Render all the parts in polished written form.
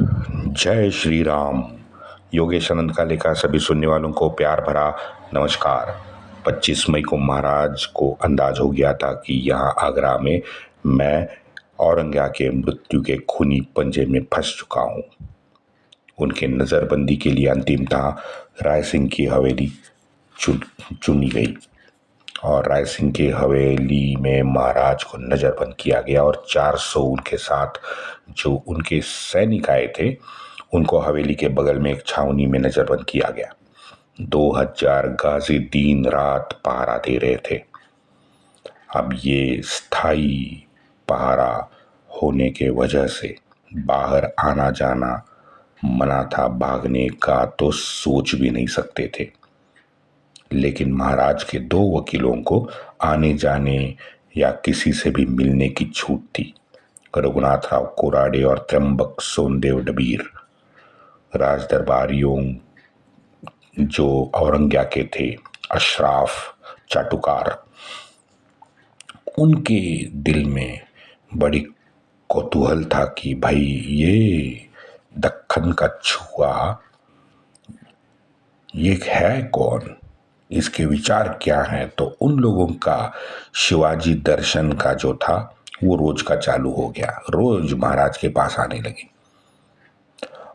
जय श्री राम। योगेश अनंत का लिखा सभी सुनने वालों को प्यार भरा नमस्कार। 25 मई को महाराज को अंदाज हो गया था कि यहाँ आगरा में मैं औरंगज़ेब के मृत्यु के खूनी पंजे में फंस चुका हूँ। उनके नज़रबंदी के लिए अंतिम था राय सिंह की हवेली चुनी गई और राय सिंह की हवेली में महाराज को नज़रबंद किया गया और 400 उनके साथ जो उनके सैनिक आए थे उनको हवेली के बगल में एक छावनी में नज़रबंद किया गया। 2000 गाजी दिन रात पहरा दे रहे थे। अब ये स्थायी पहरा होने के वजह से बाहर आना जाना मना था, भागने का तो सोच भी नहीं सकते थे। लेकिन महाराज के 2 वकीलों को आने जाने या किसी से भी मिलने की छूट थी। रघुनाथराव कोराडे और त्र्यंबक सोनदेव डबीर राज दरबारियों जो औरंगज़ेब के थे, अशराफ चाटुकार, उनके दिल में बड़ी कौतूहल था कि भाई ये दक्खन का छुआ ये है कौन, इसके विचार क्या हैं। तो उन लोगों का शिवाजी दर्शन का जो था वो रोज का चालू हो गया। रोज महाराज के पास आने लगे।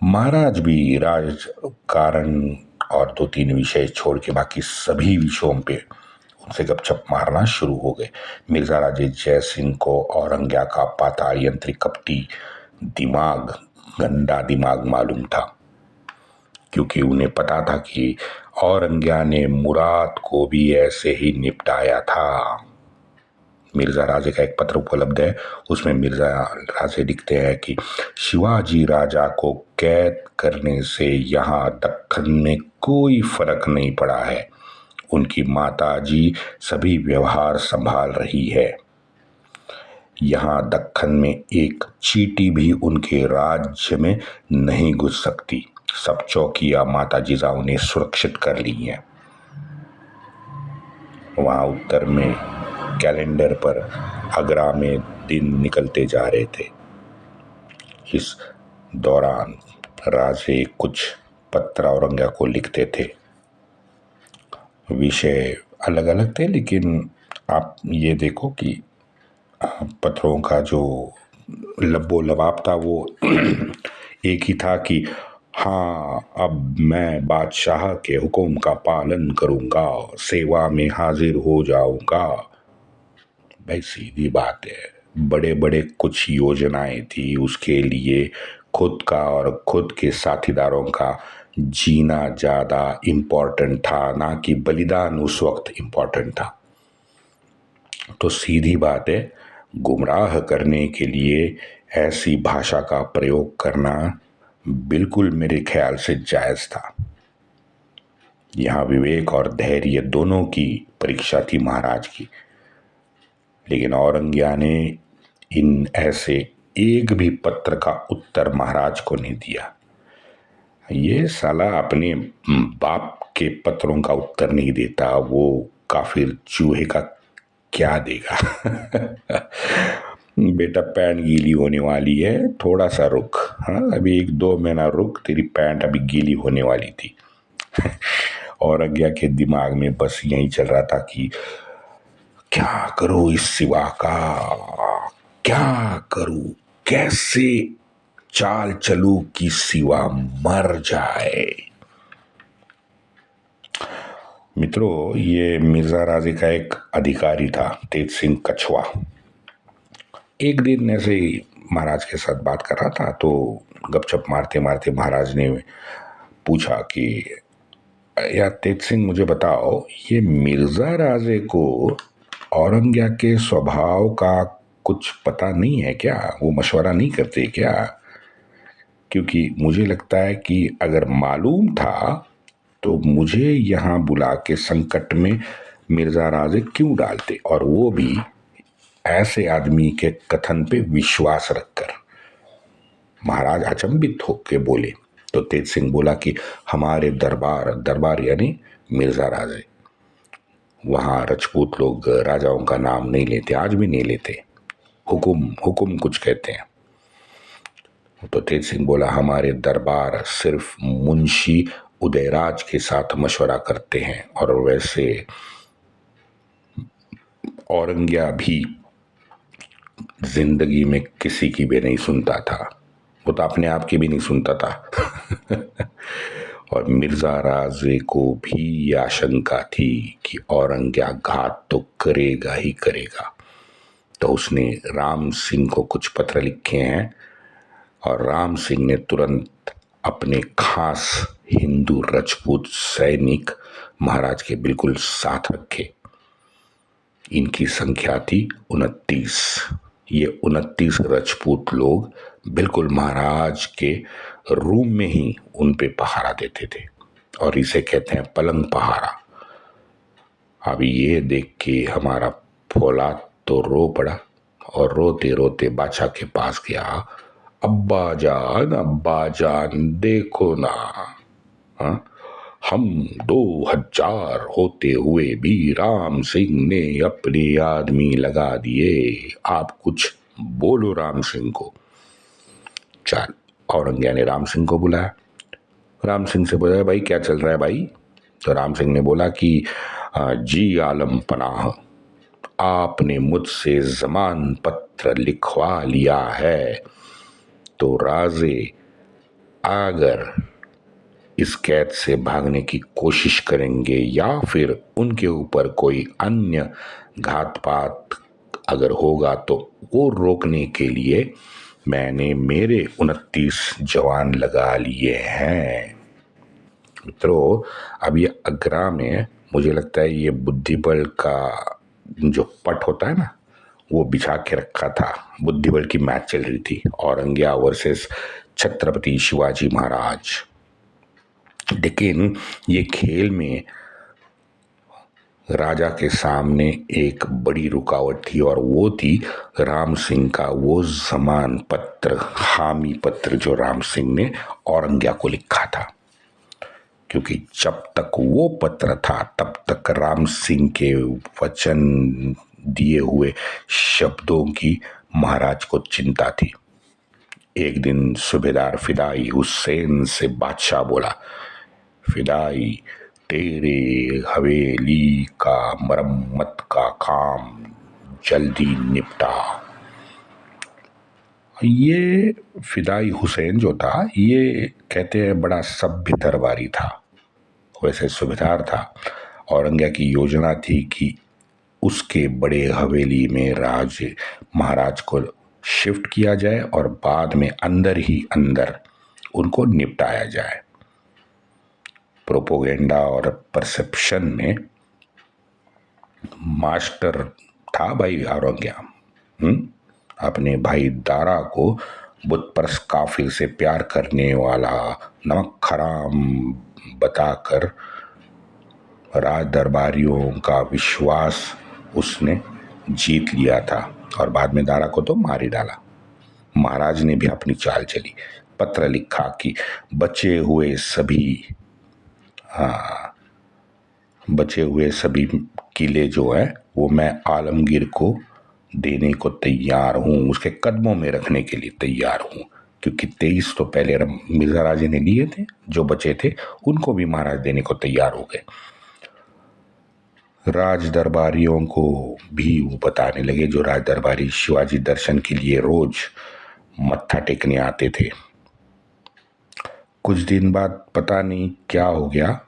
महाराज भी राजकारण और 2-3 विषय छोड़ के बाकी सभी विषयों पे उनसे गपशप मारना शुरू हो गए। मिर्जा राजे जय सिंह को औरंगज़ेब का पाताल यंत्री कपटी दिमाग, गंदा दिमाग मालूम था, क्योंकि उन्हें पता था कि औरंगज़ेब ने मुराद को भी ऐसे ही निपटाया था। मिर्जा राजे का एक पत्र उपलब्ध है, उसमें मिर्जा राजे लिखते हैं कि शिवाजी राजा को कैद करने से यहाँ दक्खन में कोई फर्क नहीं पड़ा है। उनकी माताजी सभी व्यवहार संभाल रही है। यहाँ दक्खन में एक चींटी भी उनके राज्य में नहीं घुस सकती। सब चौकियां माताजी राव ने सुरक्षित कर ली हैं। वहाँ उत्तर में कैलेंडर पर आगरा में दिन निकलते जा रहे थे। इस दौरान राजे कुछ पत्र औरंगज़ेब को लिखते थे। विषय अलग अलग थे, लेकिन आप ये देखो कि पत्रों का जो लब्बो लबाब था वो एक ही था कि हाँ, अब मैं बादशाह के हुक्म का पालन करूंगा, सेवा में हाजिर हो जाऊंगा। भाई सीधी बात है, बड़े बड़े कुछ योजनाएं थी, उसके लिए खुद का और खुद के साथीदारों का जीना ज़्यादा इम्पोर्टेंट था, ना कि बलिदान उस वक्त इम्पोर्टेंट था। तो सीधी बात है, गुमराह करने के लिए ऐसी भाषा का प्रयोग करना बिल्कुल मेरे ख्याल से जायज़ था। यहाँ विवेक और धैर्य दोनों की परीक्षा थी महाराज की। लेकिन औरंगज़ेब ने इन ऐसे एक भी पत्र का उत्तर महाराज को नहीं दिया। ये साला अपने बाप के पत्रों का उत्तर नहीं देता, वो काफिर चूहे का क्या देगा। बेटा पैंट गीली होने वाली है, थोड़ा सा रुक। हाँ, अभी 1-2 महीना रुक, तेरी पैंट अभी गीली होने वाली थी। औरंगज़ेब के दिमाग में बस यही चल रहा था कि क्या करूं इस सिवा का, क्या करूं, कैसे चाल चलूं कि सिवा मर जाए। मित्रों, ये मिर्जा राजे का एक अधिकारी था, तेज सिंह कछवा। एक दिन ऐसे ही महाराज के साथ बात कर रहा था, तो गपशप मारते मारते महाराज ने पूछा कि यार तेज सिंह, मुझे बताओ, ये मिर्जा राजे को औरंगज़ेब के स्वभाव का कुछ पता नहीं है क्या? वो मशवरा नहीं करते क्या? क्योंकि मुझे लगता है कि अगर मालूम था तो मुझे यहाँ बुला के संकट में मिर्जा राजे क्यों डालते, और वो भी ऐसे आदमी के कथन पे विश्वास रखकर। महाराज अचंभित होके बोले। तो तेज सिंह बोला कि हमारे दरबार यानी मिर्जा राजे, वहाँ राजपूत लोग राजाओं का नाम नहीं लेते, आज भी नहीं लेते। हुकुम हुकुम कुछ कहते हैं। तो तेज सिंह बोला, हमारे दरबार सिर्फ मुंशी उदयराज के साथ मशवरा करते हैं, और वैसे औरंगिया भी जिंदगी में किसी की भी नहीं सुनता था, वो तो अपने आप की भी नहीं सुनता था। और मिर्जा राजे को भी ये आशंका थी कि औरंगिया घात तो करेगा ही करेगा। तो उसने राम सिंह को कुछ पत्र लिखे हैं, और राम सिंह ने तुरंत अपने खास हिंदू राजपूत सैनिक महाराज के बिल्कुल साथ रखे। इनकी संख्या थी 29। ये 29 राजपूत लोग बिल्कुल महाराज के रूम में ही उन पे पहारा देते थे, और इसे कहते हैं पलंग पहारा। अब ये देख के हमारा फौलाद तो रो पड़ा, और रोते रोते बादशाह के पास गया। अब्बा जान देखो ना, हा? हम 2000 होते हुए भी राम सिंह ने अपने आदमी लगा दिए, आप कुछ बोलो राम सिंह को। चल, औरंगिया ने राम सिंह को बुलाया। राम सिंह से बोला, भाई क्या चल रहा है भाई? तो राम सिंह ने बोला कि जी आलम पनाह, आपने मुझसे जमान पत्र लिखवा लिया है, तो राजे अगर इस कैद से भागने की कोशिश करेंगे या फिर उनके ऊपर कोई अन्य घात पात अगर होगा, तो वो रोकने के लिए मैंने मेरे 29 जवान लगा लिए हैं। मित्रों, अब ये आगरा में मुझे लगता है ये बुद्धिबल का जो पट होता है ना, वो बिछा के रखा था। बुद्धिबल की मैच चल रही थी, औरंगिया वर्सेस छत्रपति शिवाजी महाराज। लेकिन ये खेल में राजा के सामने एक बड़ी रुकावट थी, और वो थी राम सिंह का वो जमान पत्र, हामी पत्र जो राम सिंह ने औरंगिया को लिखा था। क्योंकि जब तक वो पत्र था तब तक राम सिंह के वचन दिए हुए शब्दों की महाराज को चिंता थी। एक दिन सूबेदार फिदाई हुसैन से बादशाह बोला, फिदाई, तेरे हवेली का मरम्मत का काम जल्दी निपटा। ये फिदाई हुसैन जो था, ये कहते हैं बड़ा सभ्य दरबारी था, वैसे सूबेदार था। औरंगिया की योजना थी कि उसके बड़े हवेली में महाराज को शिफ्ट किया जाए और बाद में अंदर ही अंदर उनको निपटाया जाए। प्रोपोगेंडा और परसेप्शन में मास्टर था भाई औरंगिया। अपने भाई दारा को बुत परस काफिर से प्यार करने वाला नमक हराम बताकर राज दरबारियों का विश्वास उसने जीत लिया था, और बाद में दारा को तो मार ही डाला। महाराज ने भी अपनी चाल चली, पत्र लिखा कि बचे हुए सभी किले जो है वो मैं आलमगीर को देने को तैयार हूं, उसके कदमों में रखने के लिए तैयार हूं। क्योंकि 23 तो पहले मिर्जा राजे ने लिए थे, जो बचे थे उनको भी महाराज देने को तैयार हो गए। राज दरबारियों को भी वो बताने लगे, जो राज दरबारी शिवाजी दर्शन के लिए रोज मत्था टेकने आते थे। कुछ दिन बाद पता नहीं क्या हो गया,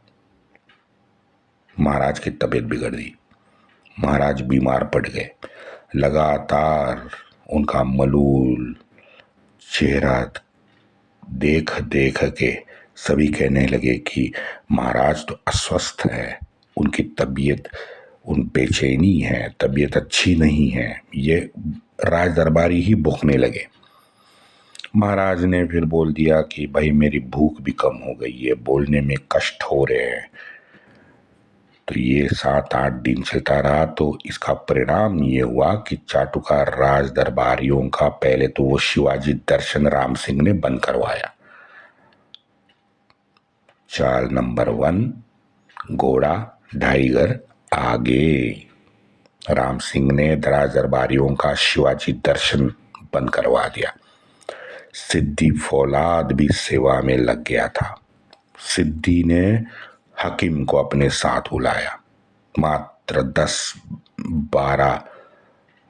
महाराज की तबीयत बिगड़ गई, महाराज बीमार पड़ गए। लगातार उनका मलूल चेहरा देख देख के सभी कहने लगे कि महाराज तो अस्वस्थ है, उनकी तबीयत बेचैनी है, तबीयत अच्छी नहीं है। ये राज दरबारी ही भूखने लगे। महाराज ने फिर बोल दिया कि भाई मेरी भूख भी कम हो गई है, बोलने में कष्ट हो रहे हैं। तो ये 7-8 दिन चलता रहा, तो इसका परिणाम ये हुआ कि चाटुकार राज दरबारियों का पहले तो वो शिवाजी दर्शन राम सिंह ने बंद करवाया। चाल नंबर 1, घोड़ा ढाईगर आगे। राम सिंह ने राज दरबारियों का शिवाजी दर्शन बंद करवा दिया। सिद्दी फौलाद भी सेवा में लग गया था। सिद्दी ने हकीम को अपने साथ बुलाया। मात्र 10-12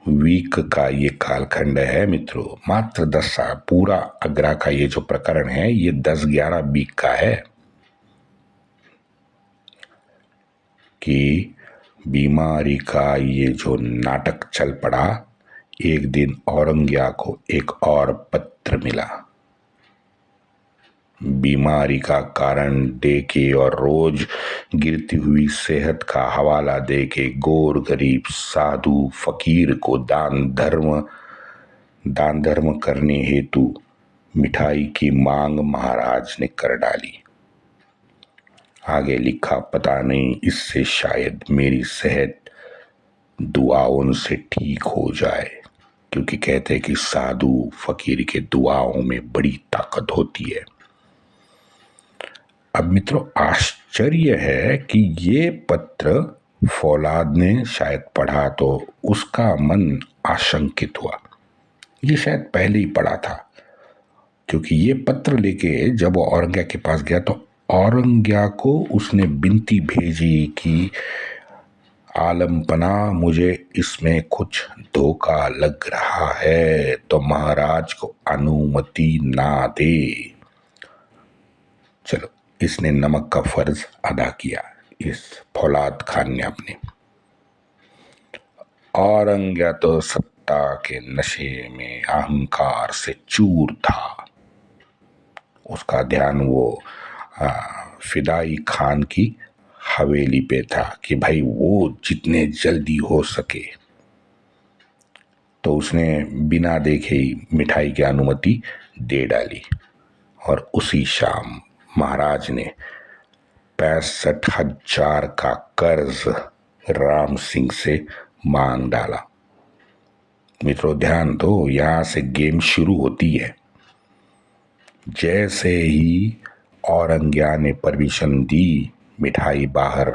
वीक का ये कालखंड है मित्रों, मात्र 10 साल। पूरा आगरा का ये जो प्रकरण है ये 10-11 वीक का है कि बीमारी का ये जो नाटक चल पड़ा। एक दिन औरंगिया को एक और पत्र मिला, बीमारी का कारण देके और रोज गिरती हुई सेहत का हवाला देके गोर गरीब साधु फकीर को दान धर्म करने हेतु मिठाई की मांग महाराज ने कर डाली। आगे लिखा, पता नहीं इससे शायद मेरी सेहत दुआओं से ठीक हो जाए, क्योंकि कहते हैं कि साधु फकीर के दुआओं में बड़ी ताकत होती है। अब मित्रों आश्चर्य है कि ये पत्र फौलाद ने शायद पढ़ा तो उसका मन आशंकित हुआ। ये शायद पहले ही पढ़ा था, क्योंकि ये पत्र लेके जब वो औरंगिया के पास गया तो औरंगिया को उसने विनती भेजी कि आलमपना, मुझे इसमें कुछ धोखा लग रहा है तो महाराज को अनुमति ना दे। चलो, इसने नमक का फर्ज अदा किया, इस फौलाद खान ने अपने। औरंगिया तो सत्ता के नशे में अहंकार से चूर था। उसका ध्यान वो फिदाई खान की हवेली पे था कि भाई वो जितने जल्दी हो सके। तो उसने बिना देखे ही मिठाई की अनुमति दे डाली और उसी शाम महाराज ने 65,000 का कर्ज राम सिंह से मांग डाला। मित्रों ध्यान दो, यहां से गेम शुरू होती है। जैसे ही औरंगिया ने परमिशन दी मिठाई बाहर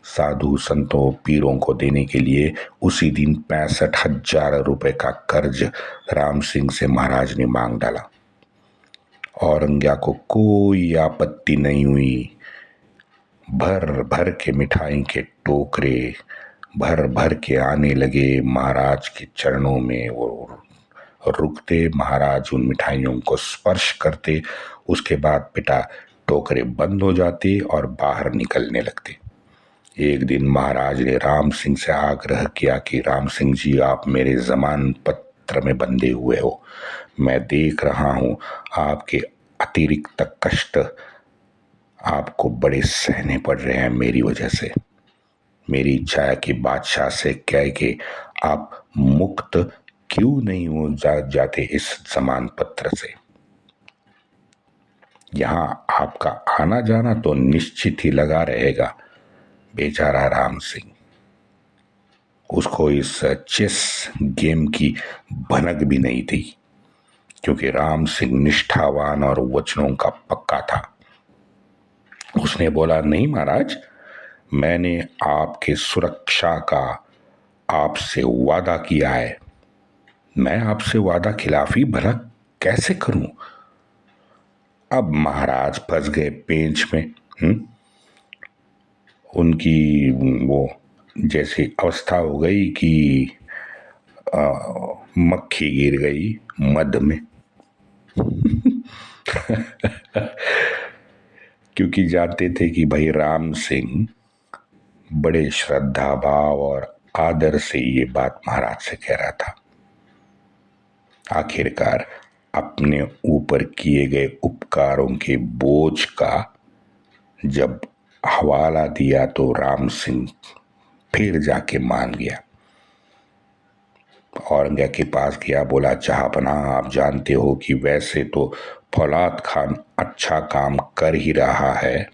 साधु संतों पीरों को देने के लिए, उसी दिन 65,000 रुपए का कर्ज राम सिंह से महाराज ने मांग डाला। औरंगिया को कोई आपत्ति नहीं हुई। भर भर के मिठाई के टोकरे भर भर के आने लगे महाराज के चरणों में। वो रुकते, महाराज उन मिठाइयों को स्पर्श करते, उसके बाद पिता टोकरे बंद हो जाते और बाहर निकलने लगते। एक दिन महाराज ने राम सिंह से आग्रह किया कि राम सिंह जी, आप मेरे जमान पत्र में बंधे हुए हो। मैं देख रहा हूं आपके अतिरिक्त कष्ट आपको बड़े सहने पड़ रहे हैं मेरी वजह से। मेरी इच्छा है कि बादशाह से कह के आप मुक्त क्यों नहीं हो जाते इस जमान पत्र से। यहां आपका आना जाना तो निश्चित ही लगा रहेगा। बेचारा राम सिंह, उसको इस चेस गेम की भनक भी नहीं थी, क्योंकि राम सिंह निष्ठावान और वचनों का पक्का था। उसने बोला, नहीं महाराज, मैंने आपके सुरक्षा का आपसे वादा किया है। मैं आपसे वादा खिलाफी भला कैसे करूं। अब महाराज फंस गए पेंच में। उनकी वो जैसी अवस्था हो गई कि मक्खी गिर गई मध में। क्योंकि जानते थे कि भाई राम सिंह बड़े श्रद्धा भाव और आदर से ये बात महाराज से कह रहा था। आखिरकार अपने ऊपर किए गए उपकारों के बोझ का जब हवाला दिया तो राम सिंह फिर जाके मान गया। औरंगिया के पास गया, बोला, जहांपना, आप जानते हो कि वैसे तो फौलाद खान अच्छा काम कर ही रहा है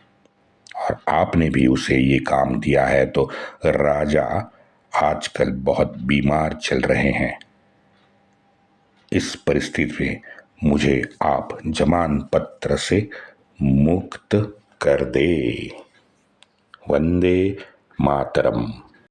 और आपने भी उसे ये काम दिया है, तो राजा आजकल बहुत बीमार चल रहे हैं। इस परिस्थिति में मुझे आप जमान पत्र से मुक्त कर दे। वंदे मातरम।